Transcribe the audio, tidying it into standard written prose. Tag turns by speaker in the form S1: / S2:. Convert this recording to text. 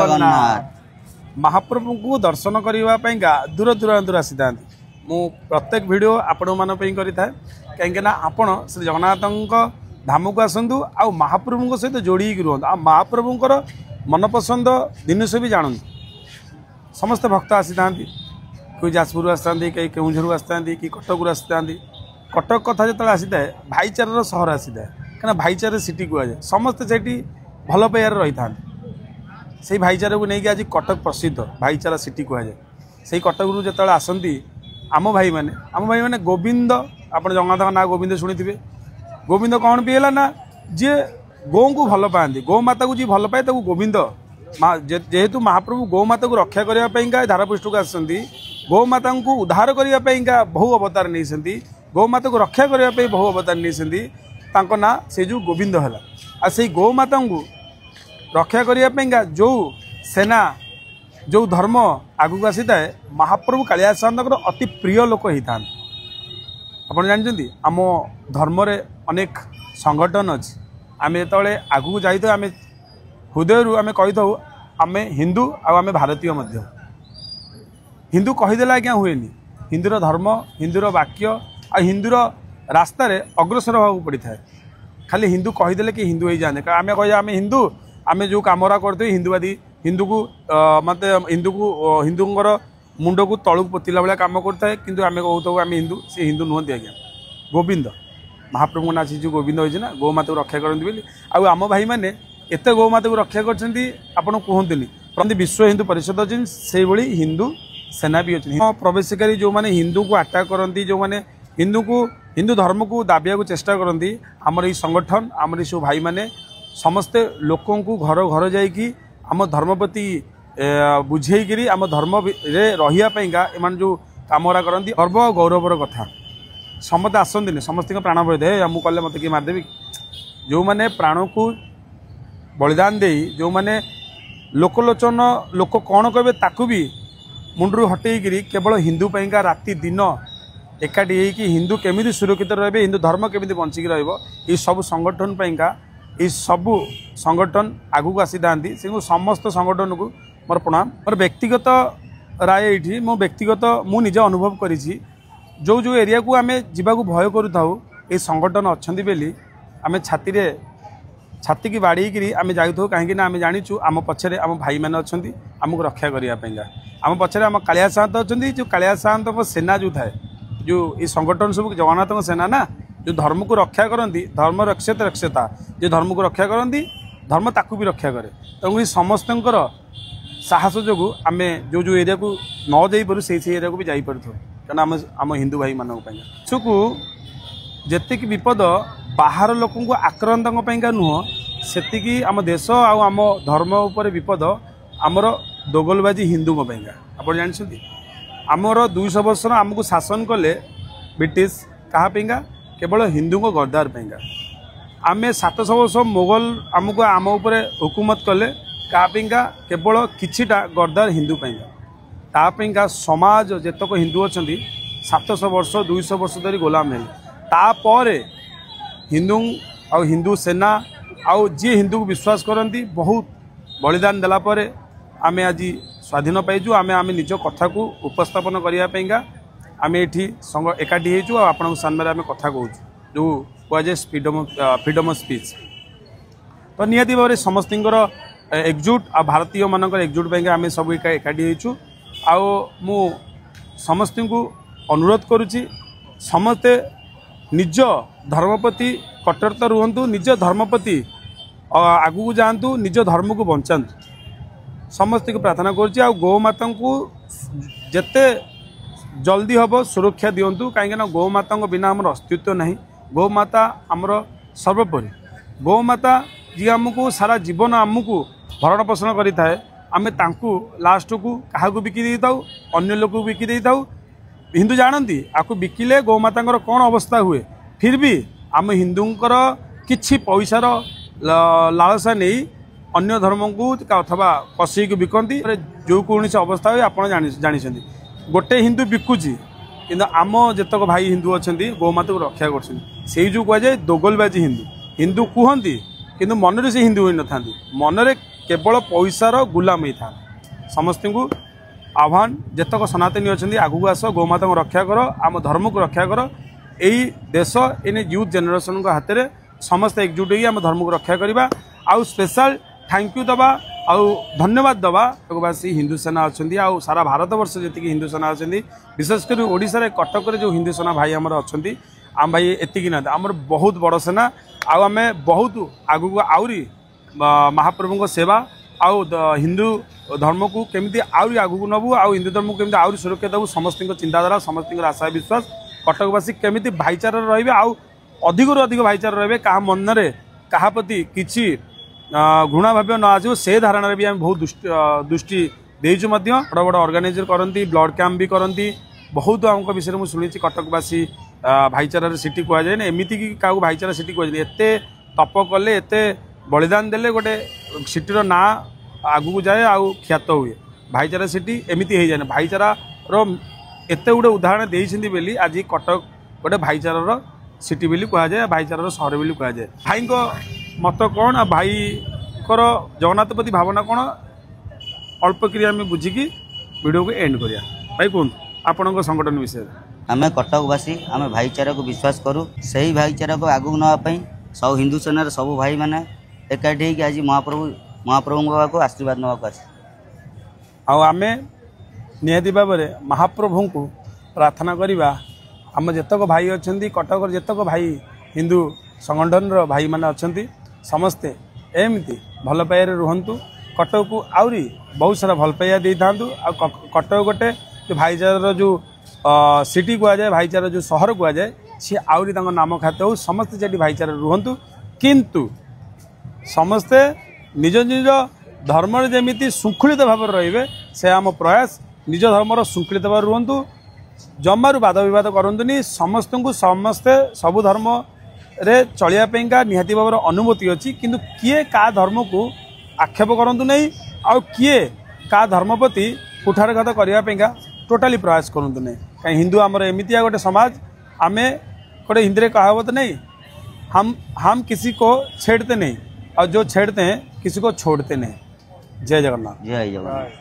S1: जगन्नाथ।
S2: महाप्रभु को दर्शन करने दूर दूरांतर आसी था मु प्रत्येक वीडियो आपण मान कहीं आपण श्री जगन्नाथ धाम को आसतु आ महाप्रभु सहित जोड़ी रुहतु आ महाप्रभुंर मनपसंद जिनस भी जानतु समस्त भक्त आसी था कोई जाजपुर आसती कई केउझर आसती कि कटक आसती कटक कथा जो आसी था भाईचार सहर आसी था कहीं भाईचार सिटी कहुए समस्ते से भल पाइबार रही था से भाईचार को लेकिन आज कटक प्रसिद्ध भाईचारा सिटी कहुए से कटक जो आसती आम भाई मैंने गोविंद आप जगन्नाथ ना गोविंद शुणी गोविंद कौन भी है ना जी गौ को भल पाती गौ माता को जी भल पाए तो गोविंद जेहेतु महाप्रभु गौ माता को रक्षा करने धारापृष्ठ को आसती गौ माता को उद्धार करने बहु अवतार नहीं गौ माता को रक्षा करने बहु अवतार नहीं ना से जो गोविंद है आ से गौ माता को रक्षा करने जो सेना जो धर्म आगू आसी था महाप्रभु कालिया साहब अति प्रिय लोक होता आप जानते आम धर्म अनेक संगठन अच्छी आम जो आगू जाइए आम हृदय आम कही था आम हिंदू आम भारतीय हिंदू कहीदेला आज्ञा हुए हिंदूर धर्म हिंदूर वाक्य आ हिंदूर रास्तार अग्रसर होगा पड़ता है खाली हिंदू कहीदेले कि हिंदू हो जाते आम कह आम हिंदू आम जो कमरा करते हिंदूवादी हिंदू को मत हिंदू को हिंदूर मुंड को तलू पोतिला भाया कम करता है कि आम कहूँ आम हिंदू से हिंदू नुहति आज्ञा गोविंद महाप्रभु ना जो गोविंद होती ना गौ माता को रक्षा करती बोली आम भाई मैंने एत गौ माता को रक्षा करते प्रति विश्व हिंदू परिषद अच्छी से भाई हिंदू सेना भी अच्छी प्रवेशकारी जो मैंने हिंदू को अटैक करती जो मैंने हिंदू धर्म को दाबिया को चेष्टा करती आमर ये संगठन आमर सब भाई मैंने समस्ते लोकों को घर घर जाइकी आम धर्म प्रति बुझेकरी आम धर्म रहियापाईका एम जो कामरा करती गर्व गौरवर कथा समस्त आसती समस्त प्राण बलिद है मुझे मत किए मारदेवी जो मैंने प्राण को बलिदान दे जो मैंने लोकलोचन लोक कौन कहे ताकू भी मुंडू हटेकरी केवल हिंदू पाइका राति दिन एकाठी होगी हिंदू केमी सुरक्षित रहे हिंदू धर्म केमी बंचिकी रही सब संगठन पाइका ये सबू संगठन आगू आसी था समस्त संगठन को मोर प्रणाम मोर व्यक्तिगत राय ये मो व्यक्तिगत मु निज अनुभव करी जो जो एरिया को आम जावाक भय करूँ ये संगठन अच्छा बेली आम छाती की बाड़ी आम जाऊँ कहीं आम जाचु आम पछरे आम भाई मैंने अच्छा आमको रक्षा करने आम पछरे आम कालिया साहब अच्छा जो कालिया साहब सेना जो थाए जो ये संगठन सब जगन्नाथ सेना ना जो धर्म को रक्षा करती धर्म रक्षता रक्षता जो धर्म को रक्षा करती धर्म ताकू भी रक्षा करे तेणु समस्त साहस जो आम जो जो एरिया को न जापर से एरिया को भी जापर क्या आम हिंदू भाई मानक को जेतिक विपद बाहर लोक आक्रांत नुह से आम देश आम धर्म उपर विपद आमर दोगलबाजी हिंदू आप जानते आमर 200 वर्ष आमको शासन कले ब्रिटिश क्या केवल हिंदू को गद्दार पाइंगा आम 700 वर्ष मोगल आमको आम उपर हुकूमत कले क्या केवल किछिटा गद्दार हिंदू पाइंगा समाज जेतक हिंदू अच्छा 700 वर्ष 200 वर्ष धरी गोलाम है तापर हिंदू आ हिंदू सेना आउ जी हिंदू को विश्वास करती बहुत बलिदान देलापर आम आज स्वाधीन पाइचु आम आम निज कथा को उपस्थापन करने आम ये एकाठी होचु आपण सामने आम कथा कहूँ जो कहुए फ्रीडम ऑफ स्पीच तो निहाती भाव में समस्त एकजुट आ भारतीय मानक एकजुट आम सब एकाठी होचु मु समस्त को अनुरोध करुच्ची समस्ते निज धर्मप्रति कट्टरता रुहतु निज धर्मप्रति आगू जातु निज धर्म को बचातु समस्त को प्रार्थना करुच्ची गौ माता को जेते जल्दी हम सुरक्षा दिंतु कहीं गौ माता बिना आमर अस्तित्व नहीं गौ माता आमर सर्वोपरि गौ माता जी आमको सारा जीवन आमको भरण पोषण करें आम लास्ट को क्या बिकी दे था अन्य लोक बिकी दे था हिंदू जानती आपको बिकिले गौ माता कौन अवस्था हुए फिर भी आम हिंदूंकर किछि पैसार लालसा नहीं अन्य धर्म को अथवा कषक बिकती जो कौन अवस्था हुए आप जानी गोटे हिंदू बिकुची कि आम जितक भाई हिंदू अच्छा गौ माता को रक्षा कर कहुए दोगलबाजी हिंदू हिंदू कहती किंतु मनरे से हिंदू होई न था मनरे केवल पैसार गुलाम होता समस्त को आह्वान जेतक सनातनी अच्छा आगू आस गौमाता को रक्षा कर आम धर्म को रक्षा कर यही देश इन यूथ जेनेरेशन हाथ में समस्त एकजुट होगी आम धर्म को रक्षा करवा आउ स्पेशल थैंक यू दबा आउ धन्यवाद दबा कटकवासी हिंदू सेना अच्छा आउ सारा भारत वर्ष जी हिंदू सेना अच्छा विशेषकर ओडिशा कटक जो हिंदू सेना भाई आमर अच्छा आम भाई एतिक ना आमर बहुत बड़ सेना आम बहुत आगू आहरी महाप्रभु को सेवा आउ हिंदू धर्म को केमी आहरी आगू नबू आउ हिंदू धर्म को केमी आहरी सुरक्षा देवु समस्त चिंताधारा समस्त आशा विश्वास कटकवासी केमी भाईचारा रे आउ अधिक अधिक भाईचारा रे क्या मन में क्या प्रति किसी घृणा भाव न आसो से धारणा भी आम बहुत दृष्टि देचु बड़ बड़ ऑर्गेनाइजर करती ब्लड कैंप भी करती बहुत आम विषय मुझे शुणी कटकवासी भाईचारा सिटी कहुए एमती कि क्या भाईचारा सिटी कहुए एत तप कले एत बलिदान देले गोटे सिटीर ना आगू जाए आउ ख्यात हुए भाईचारा सिटी एमती हो जाए भाईचारा एत गुटे उदाहरण देती बोली आज कटक गोटे भाईचारा सिटी बोली कहुए भाईचारा सहर बोली कहुए भाई मत कौन आ भाई कर जगन्नाथ प्रति भावना कौन अल्प क्रिया में बुझिकी वीडियो को एंड करिया भाई कहूँ आपण संगठन विषय
S1: आम कटकवासी आम भाईचारा को विश्वास करूँ से ही भाईचारा को आगू नापी सब हिंदू सेनार सब भाई मैंने एकाठी होगी आज महाप्रभु को आशीर्वाद नाक आस
S2: आमे निहाती भाव में महाप्रभु को प्रार्थना करवा आम जेतक भाई अच्छा कटक जेतक भाई हिंदू संगठन भाई मैंने अच्छा समस्ते एमती भल पाइबारे रुहतु कटक को आहरी बहुत सारा भल पाइबा दे था कटक गोटे जो भाईचारा जो सिटी कहुए भाईचारा जो सहर कहुए सी आहरी नाम ख्यात हो समस्ते से भाईचारा रुहतु किंतु समस्ते निज निज धर्म जमी शृंखलित भाव रे से आम प्रयास निज धर्म शृंखलित भाव रुहतु जमारू वाद बद करतुनि समस्त को समस्ते सबु धर्म रे चलिया निहाती भाव अनुमति अच्छी किंतु किए का धर्म को आक्षेप करतु नहीं आ किए का धर्म प्रति कुठारघात करने टोटाली प्रयास करतु नहीं कहीं हिंदू आमर एमतिया गोटे समाज आमे गोटे हिंदी में कहावत नहीं हम किसी को छेड़ते नहीं और जो छेड़ते हैं किसी को छोड़ते नहीं। जय जगन्नाथ।
S1: जय जगन्नाथ।